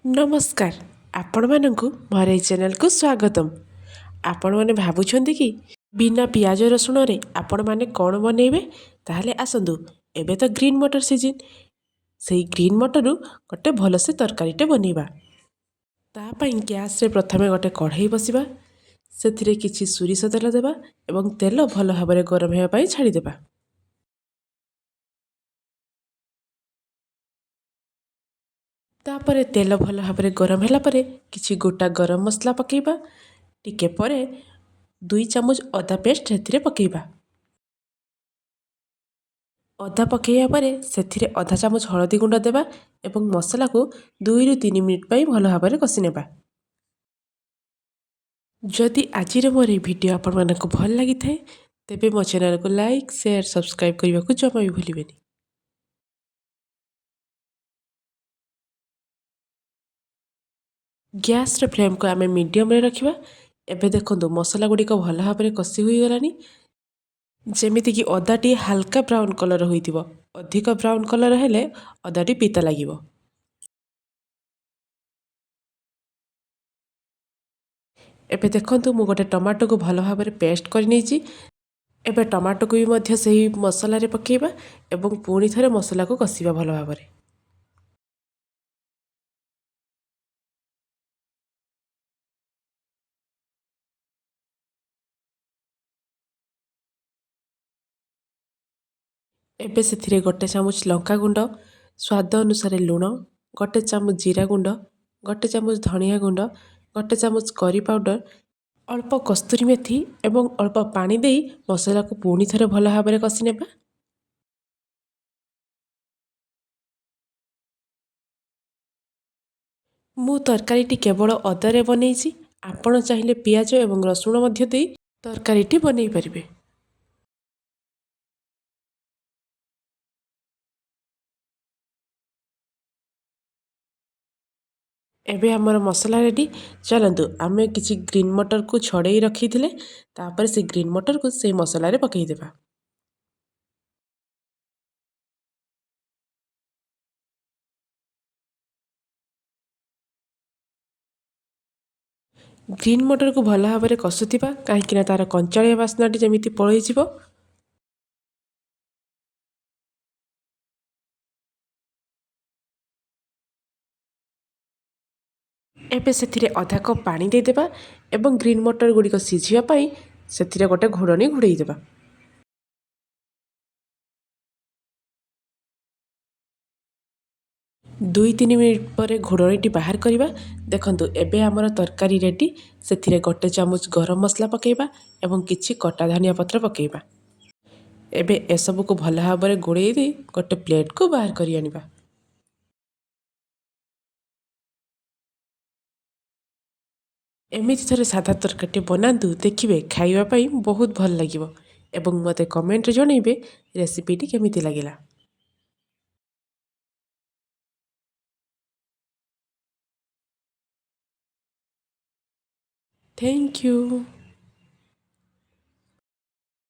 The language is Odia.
ନମସ୍କାର ଆପଣମାନଙ୍କୁ ମୋର ଏହି ଚ୍ୟାନେଲକୁ ସ୍ୱାଗତମ। ଆପଣମାନେ ଭାବୁଛନ୍ତି କି ବିନା ପିଆଜ ରସୁଣରେ ଆପଣମାନେ କ'ଣ ବନେଇବେ? ତାହେଲେ ଆସନ୍ତୁ, ଏବେ ତ ଗ୍ରୀନ୍ ମଟର ସିଜିନ୍। ସେଇ ଗ୍ରୀନ୍ ମଟରରୁ ଗୋଟେ ଭଲସେ ତରକାରୀଟେ ବନେଇବା। ତା ପାଇଁ ଗ୍ୟାସରେ ପ୍ରଥମେ ଗୋଟେ କଢ଼େଇ ବସିବା, ସେଥିରେ କିଛି ସୋରିଷ ତେଲ ଦେବା ଏବଂ ତେଲ ଭଲ ଭାବରେ ଗରମ ହେବା ପାଇଁ ଛାଡ଼ିଦେବା। ତାପରେ ତେଲ ଭଲ ଭାବରେ ଗରମ ହେଲା ପରେ କିଛି ଗୋଟା ଗରମ ମସଲା ପକାଇବା। ଟିକେ ପରେ 2 ଚାମଚ ଅଦା ପେଷ୍ଟ ସେଥିରେ ପକାଇବା। ଅଦା ପକାଇବା ପରେ ସେଥିରେ ଅଧା ଚାମଚ ହଳଦୀ ଗୁଣ୍ଡ ଦେବା ଏବଂ ମସଲାକୁ 2ରୁ 3 ମିନିଟ୍ ପାଇଁ ଭଲ ଭାବରେ କଷି ନେବା। ଯଦି ଆଜିର ମୋର ଏହି ଭିଡ଼ିଓ ଆପଣମାନଙ୍କୁ ଭଲ ଲାଗିଥାଏ ତେବେ ମୋ ଚ୍ୟାନେଲକୁ ଲାଇକ୍, ସେୟାର, ସବସ୍କ୍ରାଇବ୍ କରିବାକୁ ଜମା ବି ଭୁଲିବେନି। ଗ୍ୟାସର ଫ୍ଲେମ୍କୁ ଆମେ ମିଡ଼ିୟମରେ ରଖିବା। ଏବେ ଦେଖନ୍ତୁ ମସଲା ଗୁଡ଼ିକ ଭଲ ଭାବରେ କଷି ହୋଇଗଲାଣି। ଯେମିତିକି ଅଦାଟି ହାଲକା ବ୍ରାଉନ୍ କଲର୍ ହୋଇଥିବ। ଅଧିକ ବ୍ରାଉନ୍ କଲର୍ ହେଲେ ଅଦାଟି ପିତା ଲାଗିବ। ଏବେ ଦେଖନ୍ତୁ ମୁଁ ଗୋଟେ ଟମାଟୋକୁ ଭଲ ଭାବରେ ପେଷ୍ଟ କରି ନେଇଛି। ଏବେ ଟମାଟୋକୁ ବି ମଧ୍ୟ ସେହି ମସଲାରେ ପକାଇବା ଏବଂ ପୁଣି ଥରେ ମସଲାକୁ କଷିବା ଭଲ ଭାବରେ। ଏବେ ସେଥିରେ ଗୋଟେ ଚାମଚ ଲଙ୍କା ଗୁଣ୍ଡ, ସ୍ୱାଦ ଅନୁସାରେ ଲୁଣ, ଗୋଟେ ଚାମଚ ଜିରା ଗୁଣ୍ଡ, ଗୋଟେ ଚାମଚ ଧନିଆ ଗୁଣ୍ଡ, ଗୋଟେ ଚାମଚ କରି ପାଉଡ଼ର, ଅଳ୍ପ କସ୍ତୁରୀ ମେଥି ଏବଂ ଅଳ୍ପ ପାଣି ଦେଇ ମସଲାକୁ ପୁଣି ଥରେ ଭଲ ଭାବରେ କଷି ନେବା। ମୁଁ ତରକାରୀଟି କେବଳ ଅଦାରେ ବନେଇଛି। ଆପଣ ଚାହିଁଲେ ପିଆଜ ଏବଂ ରସୁଣ ମଧ୍ୟ ଦେଇ ତରକାରୀଟି ବନେଇ ପାରିବେ। ଏବେ ଆମର ମସଲା ରେଡ଼ି। ଚାଲନ୍ତୁ ଆମେ କିଛି ଗ୍ରୀନ୍ ମଟରକୁ ଛଡ଼େଇ ରଖିଥିଲେ, ତାପରେ ସେ ଗ୍ରୀନ୍ ମଟରକୁ ସେଇ ମସଲାରେ ପକାଇଦେବା। ଗ୍ରୀନ୍ ମଟରକୁ ଭଲ ଭାବରେ କଷୁଥିବା, କାହିଁକିନା ତା'ର କଞ୍ଚାଳିଆ ବାସ୍ନାଟି ଯେମିତି ପଳେଇଯିବ। ଏବେ ସେଥିରେ ଅଧା କପ୍ ପାଣି ଦେଇଦେବା ଏବଂ ଗ୍ରୀନ୍ ମଟର ଗୁଡ଼ିକ ସିଝିବା ପାଇଁ ସେଥିରେ ଗୋଟେ ଘୋଡ଼ଣୀ ଘୋଡ଼େଇ ଦେବା। 2-3 ମିନିଟ୍ ପରେ ଘୋଡ଼ଣୀଟି ବାହାର କରିବା। ଦେଖନ୍ତୁ ଏବେ ଆମର ତରକାରୀ ରେଡ଼ି। ସେଥିରେ ଗୋଟେ ଚାମଚ ଗରମ ମସଲା ପକାଇବା ଏବଂ କିଛି କଟା ଧନିଆ ପତ୍ର ପକାଇବା। ଏବେ ଏସବୁକୁ ଭଲ ଭାବରେ ଗୋଳେଇ ଦେଇ ଗୋଟେ ପ୍ଲେଟ୍କୁ ବାହାର କରି ଆଣିବା। ଏମିତି ଥରେ ସାଧା ତରକାରୀଟି ବନାନ୍ତୁ, ଦେଖିବେ ଖାଇବା ପାଇଁ ବହୁତ ଭଲ ଲାଗିବ ଏବଂ ମୋତେ କମେଣ୍ଟରେ ଜଣାଇବେ ରେସିପିଟି କେମିତି ଲାଗିଲା। Thank you.